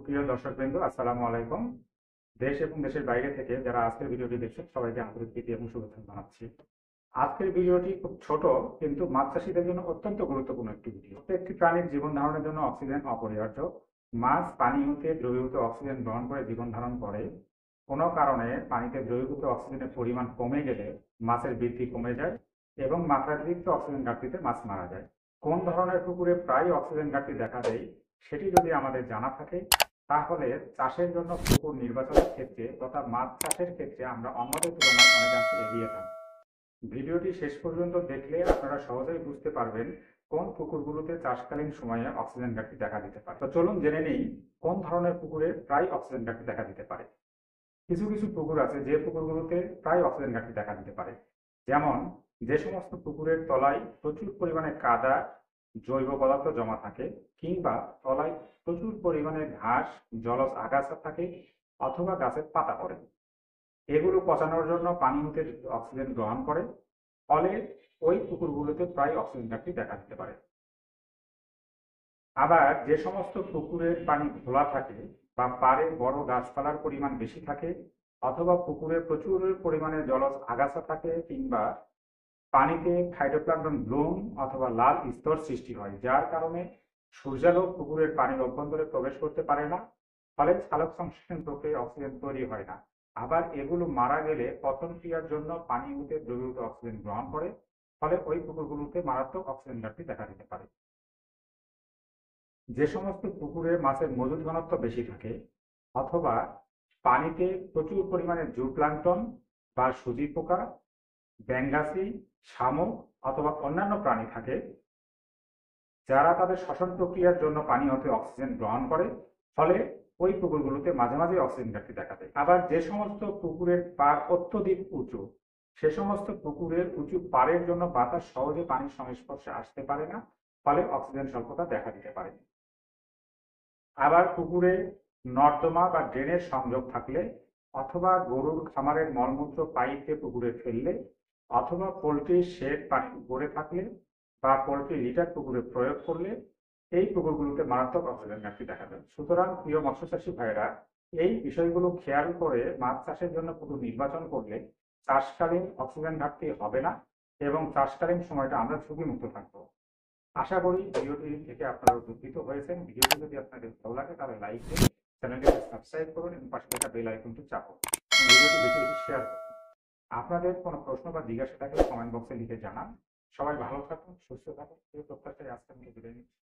সুপ্রিয় দর্শকবৃন্দ, আসসালামু আলাইকুম। দেশ এবং দেশের বাইরে থেকে যারা আজকের ভিডিওটি দেখছেন সবাইকে আন্তরিক প্রীতি এবং শুভেচ্ছা জানাচ্ছি। আজকের ভিডিওটি খুব ছোট কিন্তু মাছ চাষীদের জন্য অত্যন্ত গুরুত্বপূর্ণ একটি ভিডিও। প্রত্যেকটি প্রাণীর জীবন ধারণের জন্য অক্সিজেন অপরিহার্য। মাছ পানি হতে দ্রবীভূত অক্সিজেন গ্রহণ করে জীবন ধারণ করে। কোনো কারণে পানিতে দ্রবীভূত অক্সিজেনের পরিমাণ কমে গেলে মাছের বৃদ্ধি কমে যায় এবং মাত্রাতিরিক্ত অক্সিজেন ঘাটতিতে মাছ মারা যায়। কোন ধরনের পুকুরে প্রায় অক্সিজেন ঘাটতি দেখা দেয় সেটি যদি আমাদের জানা থাকে, তাহলে চাষের জন্য পুকুর নির্বাচনের ক্ষেত্রে তথা মাছ চাষের ক্ষেত্রে আমরা অন্যদের তুলনায় অনেকাংশে এগিয়ে থাকি। ভিডিওটি শেষ পর্যন্ত দেখলে আপনারা সহজেই বুঝতে পারবেন কোন পুকুরগুলোতে চাষকালীন সময়ে অক্সিজেন ঘাটতি দেখা দিতে পারে। তো চলুন জেনে নেই কোন ধরনের পুকুরে প্রায় অক্সিজেন ঘাটতি দেখা দিতে পারে। কিছু কিছু পুকুর আছে যে পুকুরগুলোতে প্রায় অক্সিজেন ঘাটতি দেখা দিতে পারে। যেমন, যে সমস্ত পুকুরের তলায় প্রচুর পরিমাণে কাদা জৈব পদার্থ জমা থাকে, কিংবা তলায় প্রচুর পরিমাণে ঘাস জলজ আগাছা থাকে, অথবা গাছের পাতা পড়ে। এগুলো পচানোর জন্য পানি হতে অক্সিজেন গ্রহণ করে, ফলে ওই পুকুরগুলোতে প্রায় অক্সিজেন ঘাটতি দেখা দিতে পারে। আবার যে সমস্ত পুকুরের পানি ঘোলা থাকে বা পাড়ে বড় গাছপালার পরিমাণ বেশি থাকে, অথবা পুকুরে প্রচুর পরিমাণে জলজ আগাছা থাকে, কিংবা পানিতে ফাইটোপ্লাঙ্কটন ব্লুম অথবা লাল স্তর সৃষ্টি হয়, যার কারণে সূর্যালোক পুকুরের পানির অভ্যন্তরে প্রবেশ করতে পারে না, ফলে সালোক সংশ্লেষণ প্রক্রিয়ায় অক্সিজেন তৈরি হয় না। আবার এগুলো মারা গেলে পচন ক্রিয়ার জন্য পানি হতে দ্রবীভূত অক্সিজেন গ্রহণ করে, ফলে ওই পুকুরগুলোতে মারাত্মক অক্সিজেন ঘাটতি দেখা দিতে পারে। যে সমস্ত পুকুরে মাছের মজুদ ঘনত্ব বেশি থাকে, অথবা পানিতে প্রচুর পরিমাণে জুপ্লাঙ্কটন বা সুজি পোকা, ব্যাঙ্গাসি, শামুক অথবা অন্যান্য প্রাণী থাকে, যারা তাদের শ্বসন প্রক্রিয়ার জন্য পানি হতে অক্সিজেন গ্রহণ করে, ফলে ওই পুকুরগুলোতে মাঝে মাঝে অক্সিজেন ঘাটতি দেখা দেয়। আবার যে সমস্ত পুকুরের পাড় অত্যধিক উঁচু, সে সমস্ত পুকুরের উঁচু পাড়ের জন্য বাতাস সহজে পানির সংস্পর্শে আসতে পারে না, ফলে অক্সিজেন স্বল্পতা দেখা দিতে পারে। আবার পুকুরে নর্দমা বা ড্রেনের সংযোগ থাকলে, অথবা গরুর খামারের মলমূত্র পাইপে পুকুরে ফেললে, অথবা পোলট্রির শেড পানি গড়ে থাকলে বা পোলট্রি লিটার পুকুরে প্রয়োগ করলে এই পুকুরগুলোতে মারাত্মক অক্সিজেন ঘাটতি দেখা দেয়। সুতরাং প্রিয় মৎস্য চাষী ভাইরা, এই বিষয়গুলো খেয়াল করে মাছ চাষের জন্য পুকুর নির্বাচন করলে চাষকালীন অক্সিজেন ঘাটতি হবে না এবং চাষকালীন সময়টা আমরা ঝুঁকিমুক্ত থাকবো। আশা করি ভিডিওটি থেকে আপনারা উপকৃত হয়েছেন। ভিডিওটি যদি আপনাদের ভালো লাগে তাহলে লাইক দিন, চ্যানেলটিকে সাবস্ক্রাইব করুন এবং পাশে থাকা বেল আইকনটি চাপুন। ভিডিওটি বেশি বেশি শেয়ার করুন। আপনাদের কোনো প্রশ্ন বা জিজ্ঞাসা থাকলে কমেন্ট বক্সে লিখে জানান। সবাই ভালো থাকুন, সুস্থ থাকুন এই প্রত্যাশায় আজকে আমি বিদায় নিচ্ছি।